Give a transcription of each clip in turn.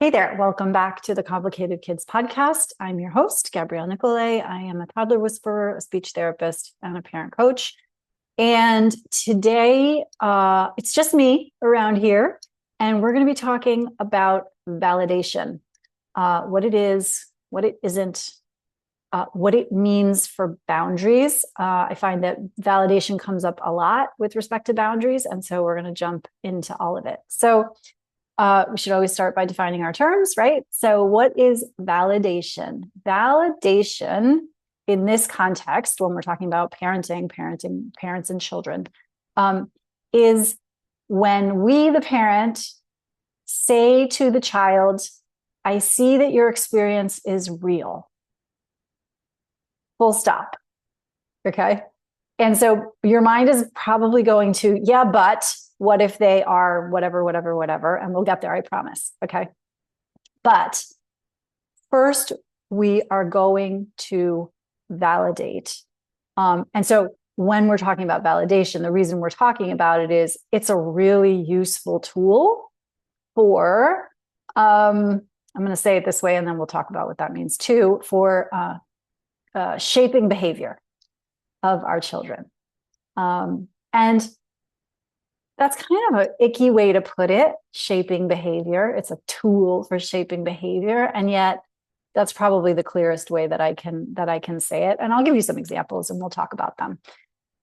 Hey there, welcome back to the Complicated Kids podcast. I'm your host, Gabriele Nicolet. I am a toddler whisperer, a speech therapist, and a parent coach. And today, it's just me around here, and we're going to be talking about validation, what it is, what it isn't, what it means for boundaries. I find that validation comes up a lot with respect to boundaries, and so we're going to jump into all of it. So we should always start by defining our terms, right? So what is validation? Validation in this context, when we're talking about parenting, parents and children, is when we, the parent, say to the child, I see that your experience is real. Full stop. Okay. And so your mind is probably going to, yeah, but what if they are whatever, and we'll get there, I promise. Okay. But first, we are going to validate. And so when we're talking about validation, the reason we're talking about it is it's a really useful tool for, I'm going to say it this way, and then we'll talk about what that means too, for shaping behavior of our children. And that's kind of an icky way to put it, shaping behavior. It's a tool for shaping behavior. And yet that's probably the clearest way that I can say it. And I'll give you some examples and we'll talk about them.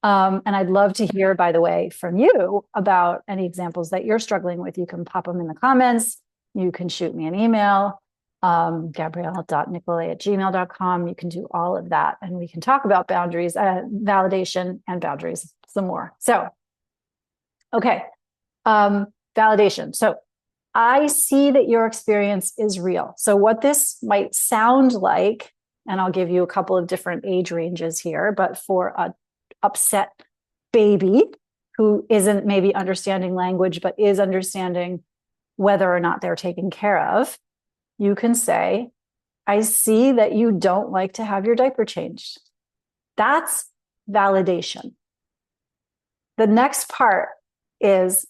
And I'd love to hear, by the way, from you about any examples that you're struggling with. You can pop them in the comments. You can shoot me an email, gabrielle.nicolet@gmail.com. You can do all of that. And we can talk about boundaries, validation and boundaries some more. So, okay. Validation. So I see that your experience is real. So what this might sound like, and I'll give you a couple of different age ranges here, but for an upset baby who isn't maybe understanding language, but is understanding whether or not they're taken care of, you can say, I see that you don't like to have your diaper changed. That's validation. The next part is,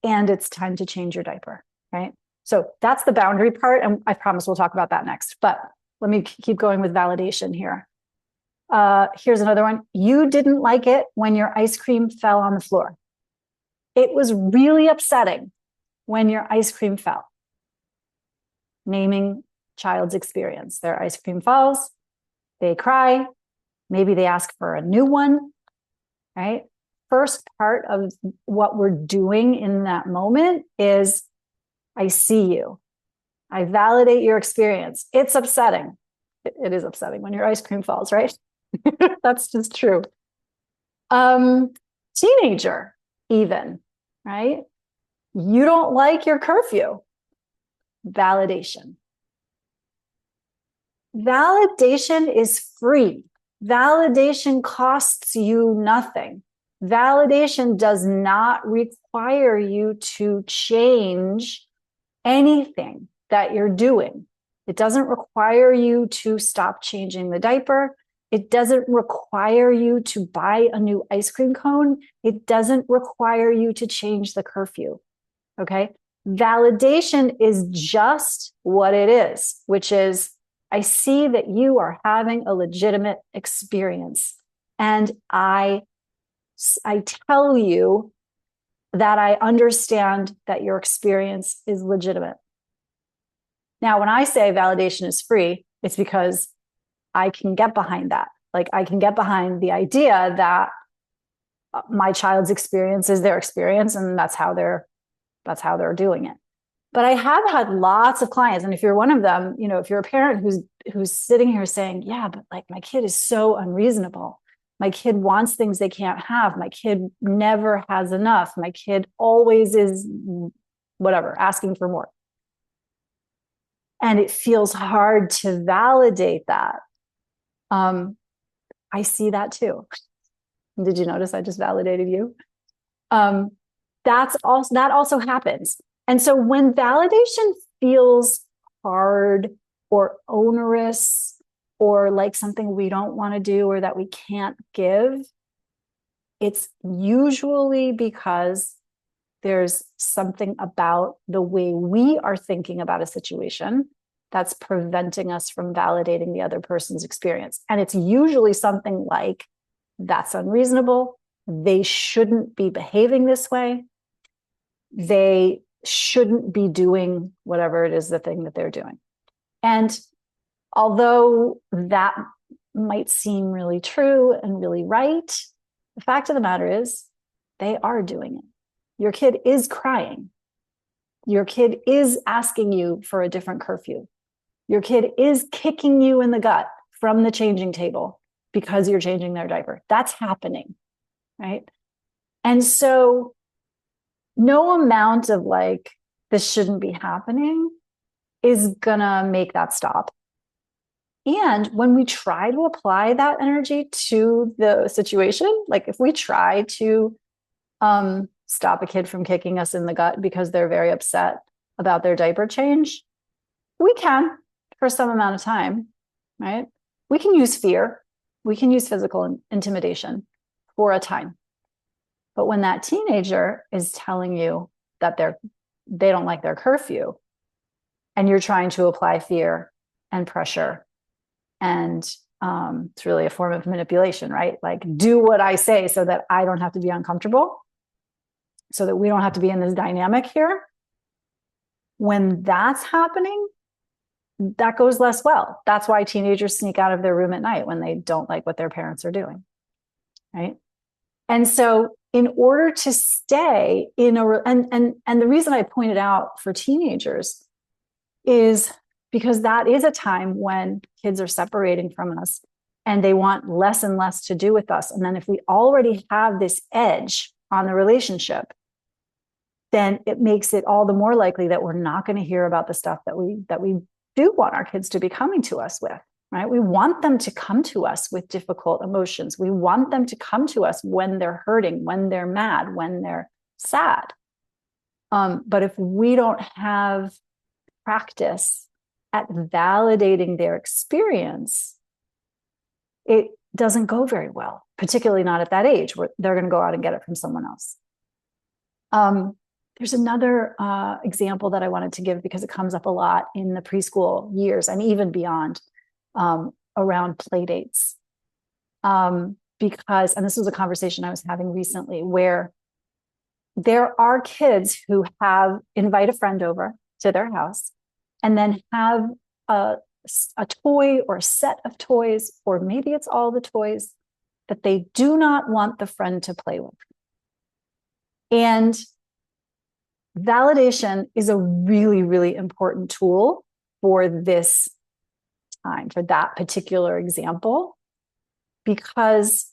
and it's time to change your diaper, right? So that's the boundary part. And I promise we'll talk about that next, but let me keep going with validation here. Here's another one. You didn't like it when your ice cream fell on the floor. It was really upsetting when your ice cream fell. Naming child's experience. Their ice cream falls, they cry, maybe they ask for a new one, right? First part of what we're doing in that moment is, I see you. I validate your experience. It's upsetting. It is upsetting when your ice cream falls, right? That's just true. Teenager, even, right? You don't like your curfew. Validation. Validation is free. Validation costs you nothing. Validation does not require you to change anything that you're doing. It doesn't require you to stop changing the diaper. It doesn't require you to buy a new ice cream cone. It doesn't require you to change the curfew. Okay? Validation is just what it is, which is, I see that you are having a legitimate experience. And I tell you that I understand that your experience is legitimate. Now, when I say validation is free, it's because I can get behind that. Like, I can get behind the idea that my child's experience is their experience, and that's how they're doing it. But I have had lots of clients, and if you're one of them, you know, if you're a parent who's sitting here saying, yeah, but like my kid is so unreasonable. My kid wants things they can't have. My kid never has enough. My kid always is whatever, asking for more. And it feels hard to validate that. I see that too. Did you notice I just validated you? That also happens. And so when validation feels hard or onerous or like something we don't want to do or that we can't give, it's usually because there's something about the way we are thinking about a situation that's preventing us from validating the other person's experience. And it's usually something like, that's unreasonable. They shouldn't be behaving this way. They shouldn't be doing whatever it is, the thing that they're doing. And although that might seem really true and really right, the fact of the matter is they are doing it. Your kid is crying. Your kid is asking you for a different curfew. Your kid is kicking you in the gut from the changing table because you're changing their diaper. That's happening, right? And so no amount of like, this shouldn't be happening is gonna make that stop. And when we try to apply that energy to the situation, like if we try to stop a kid from kicking us in the gut because they're very upset about their diaper change, we can for some amount of time, right? We can use fear. We can use physical intimidation for a time. But when that teenager is telling you that they don't like their curfew, and you're trying to apply fear and pressure, and it's really a form of manipulation, right? Like, do what I say so that I don't have to be uncomfortable, so that we don't have to be in this dynamic here. When that's happening, that goes less well. That's why teenagers sneak out of their room at night when they don't like what their parents are doing, right? And so in order to stay in and the reason I pointed out for teenagers is because that is a time when kids are separating from us and they want less and less to do with us. And then if we already have this edge on the relationship, then it makes it all the more likely that we're not going to hear about the stuff that we do want our kids to be coming to us with, right? We want them to come to us with difficult emotions. We want them to come to us when they're hurting, when they're mad, when they're sad. But if we don't have practice at validating their experience, it doesn't go very well, particularly not at that age where they're going to go out and get it from someone else. There's another example that I wanted to give because it comes up a lot in the preschool years and even beyond, around play dates. Because, and this was a conversation I was having recently, where there are kids who invite a friend over to their house and then have a toy or a set of toys, or maybe it's all the toys that they do not want the friend to play with. And validation is a really, really important tool for this time, for that particular example, because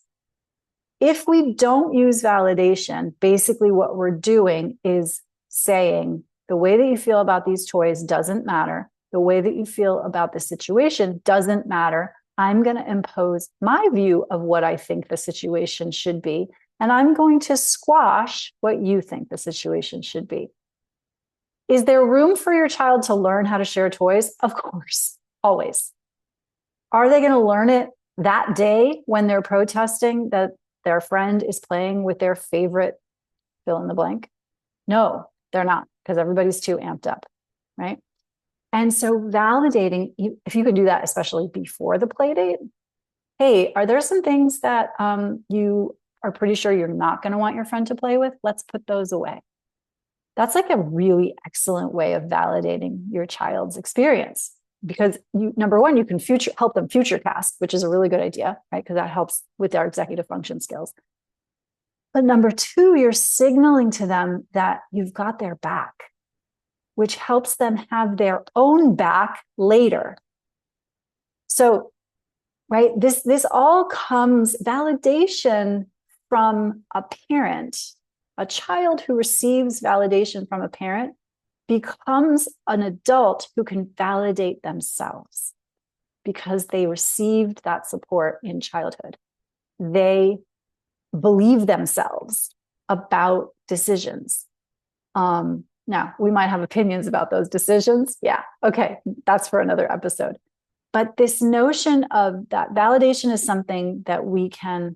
if we don't use validation, basically what we're doing is saying, the way that you feel about these toys doesn't matter. The way that you feel about the situation doesn't matter. I'm going to impose my view of what I think the situation should be, and I'm going to squash what you think the situation should be. Is there room for your child to learn how to share toys? Of course, always. Are they going to learn it that day when they're protesting that their friend is playing with their favorite fill in the blank? No, they're not, because everybody's too amped up, right? And so validating, if you can do that, especially before the play date, hey, are there some things that you are pretty sure you're not going to want your friend to play with? Let's put those away. That's like a really excellent way of validating your child's experience, because number one, you can help them future cast, which is a really good idea, right? Because that helps with their executive function skills. But number two, you're signaling to them that you've got their back, which helps them have their own back later. So, right, this all comes validation from a parent. A child who receives validation from a parent becomes an adult who can validate themselves because they received that support in childhood. They believe themselves about decisions. Now, we might have opinions about those decisions. Yeah, okay, that's for another episode. But this notion of that validation is something that we can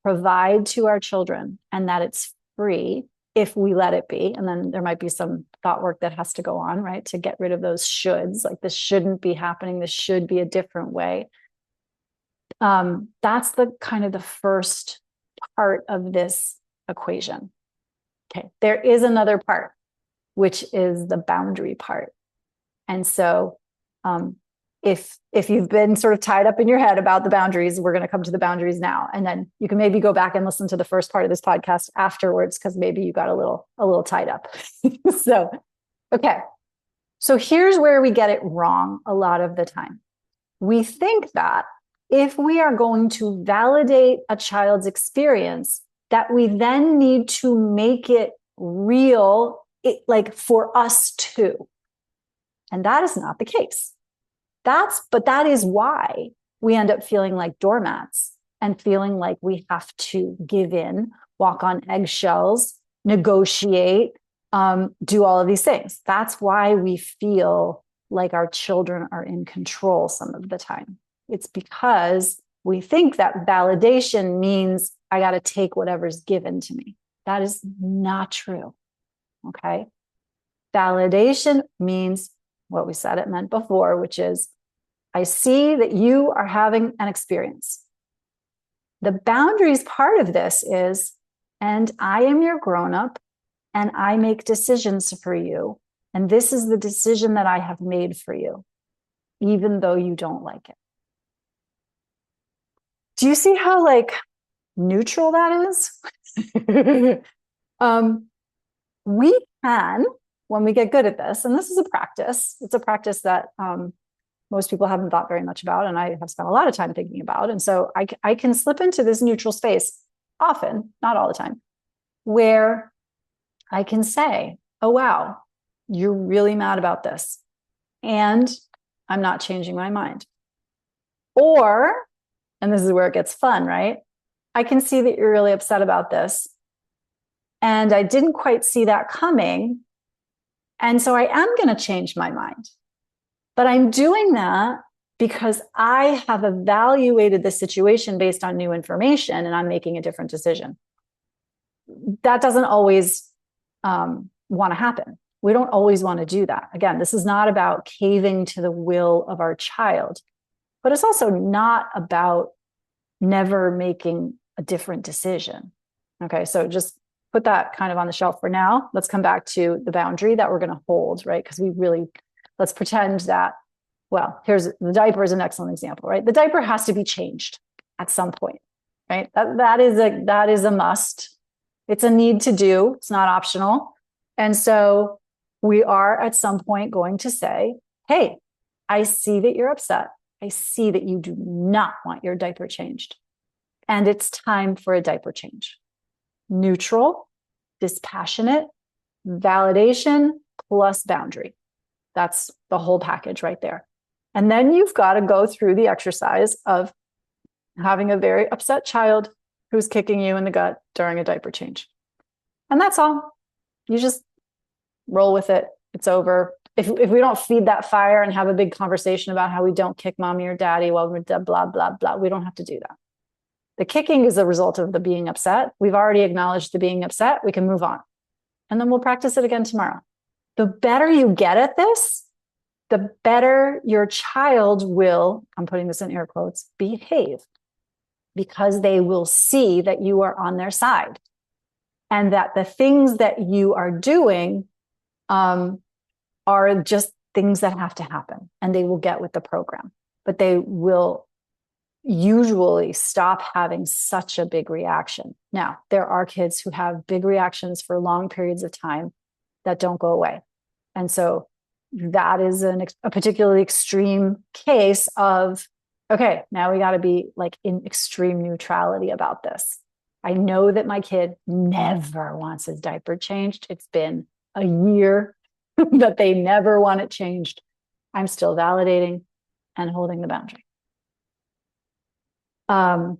provide to our children, and that it's free. if we let it be. And then there might be some thought work that has to go on, right? To get rid of those shoulds, like this shouldn't be happening. This should be a different way. That's the kind of the first part of this equation. Okay. There is another part, which is the boundary part. And so, if you've been sort of tied up in your head about the boundaries, we're going to come to the boundaries now. And then you can maybe go back and listen to the first part of this podcast afterwards, because maybe you got a little tied up. So, okay. So here's where we get it wrong a lot of the time. We think that if we are going to validate a child's experience, that we then need to make it real, like for us too. And that is not the case. But that is why we end up feeling like doormats and feeling like we have to give in, walk on eggshells, negotiate, do all of these things. That's why we feel like our children are in control some of the time. It's because we think that validation means I got to take whatever's given to me. That is not true. Okay. Validation means what we said it meant before, which is I see that you are having an experience. The boundaries part of this is, and I am your grown-up and I make decisions for you. And this is the decision that I have made for you, even though you don't like it. Do you see how like neutral that is? We can, when we get good at this, and this is a practice, it's a practice that most people haven't thought very much about, and I have spent a lot of time thinking about. And so I can slip into this neutral space often, not all the time, where I can say, oh, wow, you're really mad about this. And I'm not changing my mind. Or, and this is where it gets fun, right? I can see that you're really upset about this. And I didn't quite see that coming. And so I am going to change my mind. But I'm doing that because I have evaluated the situation based on new information and I'm making a different decision. That doesn't always want to happen. We don't always want to do that. Again, this is not about caving to the will of our child, but it's also not about never making a different decision. Okay, so just put that kind of on the shelf for now. Let's come back to the boundary that we're going to hold, right? Because let's pretend that, well, the diaper is an excellent example, right? The diaper has to be changed at some point, right? That is a must. It's a need to do. It's not optional. And so we are at some point going to say, hey, I see that you're upset. I see that you do not want your diaper changed. And it's time for a diaper change. Neutral, dispassionate, validation, plus boundary. That's the whole package right there. And then you've got to go through the exercise of having a very upset child who's kicking you in the gut during a diaper change. And that's all. You just roll with it. It's over. If we don't feed that fire and have a big conversation about how we don't kick mommy or daddy while we're blah, blah, blah, we don't have to do that. The kicking is a result of the being upset. We've already acknowledged the being upset. We can move on. And then we'll practice it again tomorrow. The better you get at this, the better your child will, I'm putting this in air quotes, behave, because they will see that you are on their side and that the things that you are doing are just things that have to happen, and they will get with the program, but they will usually stop having such a big reaction. Now, there are kids who have big reactions for long periods of time that don't go away. And so that is a particularly extreme case of, okay, now we got to be like in extreme neutrality about this. I know that my kid never wants his diaper changed. It's been a year that they never want it changed. I'm still validating and holding the boundary. An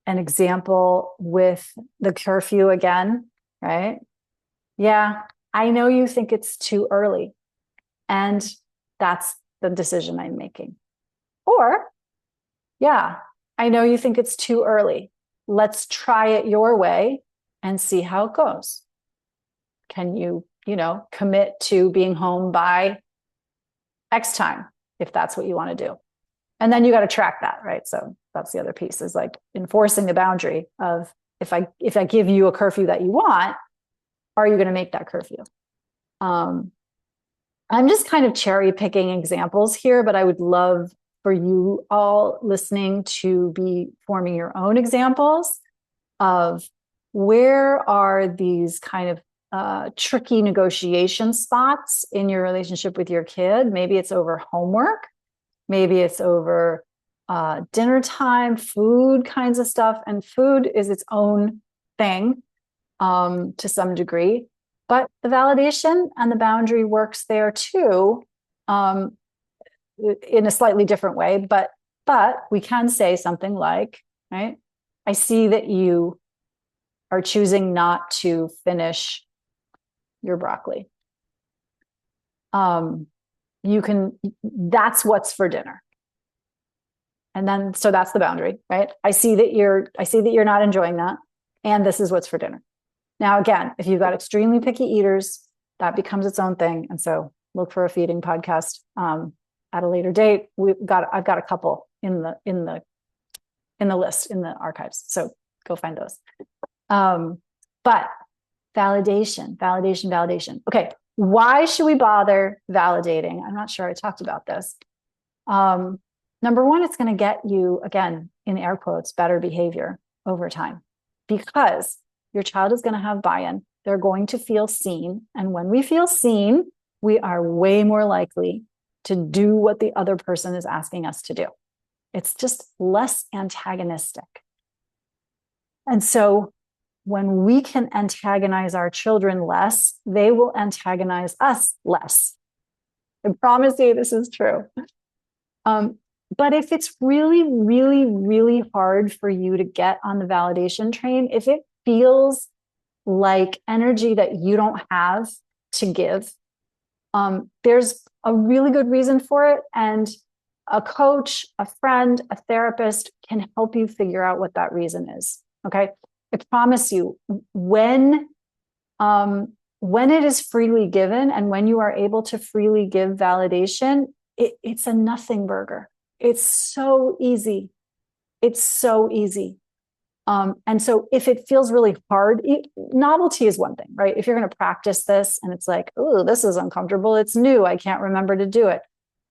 example with the curfew again, right? Yeah, I know you think it's too early, and that's the decision I'm making. Or, yeah, I know you think it's too early. Let's try it your way and see how it goes. Can you, commit to being home by X time, if that's what you want to do? And then you got to track that, right? So that's the other piece, is like enforcing the boundary of, if I give you a curfew that you want, are you going to make that curfew? I'm just kind of cherry picking examples here, but I would love for you all listening to be forming your own examples of where are these kind of tricky negotiation spots in your relationship with your kid. Maybe it's over homework. Maybe it's over dinner time, food kinds of stuff. And food is its own thing to some degree. But the validation and the boundary works there too, in a slightly different way. But we can say something like, right, I see that you are choosing not to finish your broccoli. That's what's for dinner. And then, so that's the boundary, right? I see that you're not enjoying that. And this is what's for dinner. Now, again, if you've got extremely picky eaters, that becomes its own thing. And so look for a feeding podcast at a later date. I've got a couple in the list, in the archives. So go find those. But validation. Okay. Why should we bother validating? I'm not sure I talked about this. Number one, it's going to get you, again, in air quotes, better behavior over time, because your child is going to have buy-in. They're going to feel seen. And when we feel seen, we are way more likely to do what the other person is asking us to do. It's just less antagonistic. And so when we can antagonize our children less, they will antagonize us less. I promise you this is true. But if it's really, really, really hard for you to get on the validation train, if it feels like energy that you don't have to give, there's a really good reason for it. And a coach, a friend, a therapist can help you figure out what that reason is. Okay. I promise you, when it is freely given and when you are able to freely give validation, it's a nothing burger. It's so easy. It's so easy. And so if it feels really hard, novelty is one thing, right? If you're going to practice this and it's like, oh, this is uncomfortable, it's new, I can't remember to do it.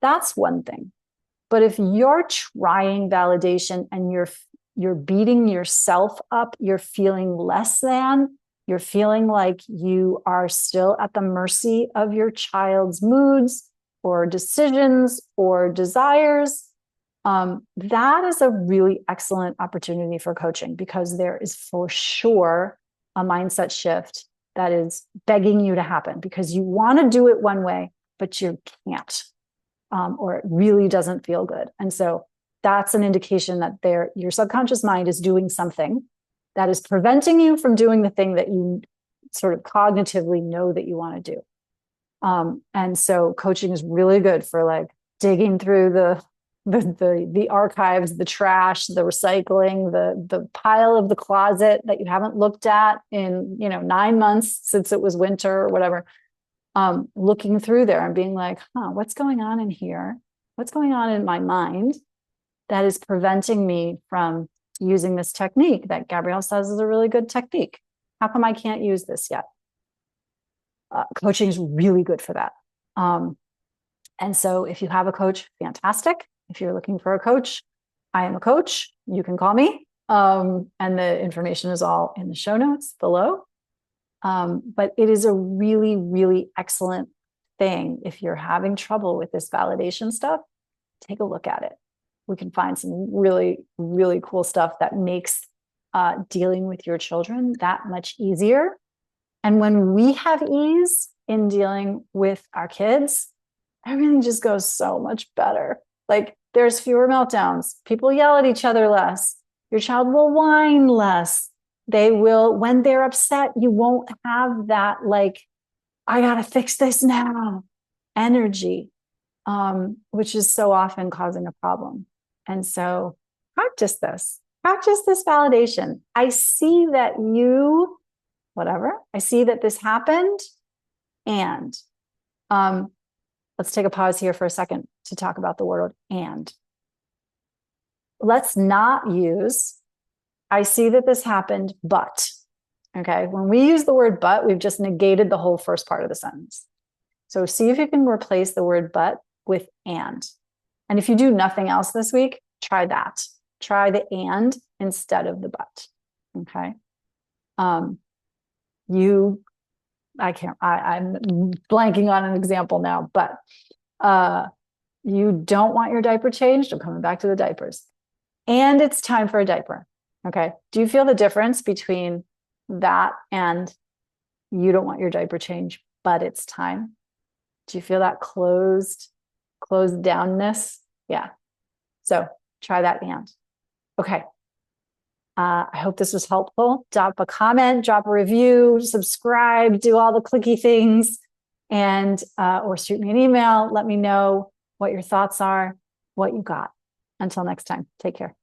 That's one thing. But if you're trying validation and you're beating yourself up, you're feeling less than, you're feeling like you are still at the mercy of your child's moods or decisions or desires, that is a really excellent opportunity for coaching, because there is for sure a mindset shift that is begging you to happen, because you want to do it one way, but you can't, or it really doesn't feel good. And so that's an indication that your subconscious mind is doing something that is preventing you from doing the thing that you sort of cognitively know that you want to do. And so coaching is really good for like digging through the archives, the trash, the recycling, the pile of the closet that you haven't looked at in 9 months since it was winter or whatever. Looking through there and being like, what's going on in here? What's going on in my mind that is preventing me from using this technique that Gabrielle says is a really good technique? How come I can't use this yet? Coaching is really good for that. And so if you have a coach, fantastic. If you're looking for a coach, I am a coach. You can call me. And the information is all in the show notes below. But it is a really, really excellent thing. If you're having trouble with this validation stuff, take a look at it. We can find some really, really cool stuff that makes dealing with your children that much easier. And when we have ease in dealing with our kids, everything just goes so much better. Like, there's fewer meltdowns. People yell at each other less. Your child will whine less. They will, when they're upset, you won't have that, like, I got to fix this now energy, which is so often causing a problem. And so practice this validation. I see that I see that this happened. and. Let's take a pause here for a second to talk about the word and. Let's not use, I see that this happened, but. Okay. When we use the word but, we've just negated the whole first part of the sentence. So see if you can replace the word but with and. And if you do nothing else this week, try that. Try the and instead of the but. Okay. I'm blanking on an example now, but you don't want your diaper changed. I'm coming back to the diapers. And it's time for a diaper. Okay. Do you feel the difference between that and you don't want your diaper changed, but it's time? Do you feel that closed downness? Yeah. So try that and. Okay. I hope this was helpful. Drop a comment, drop a review, subscribe, do all the clicky things, and or shoot me an email. Let me know what your thoughts are, what you got. Until next time, take care.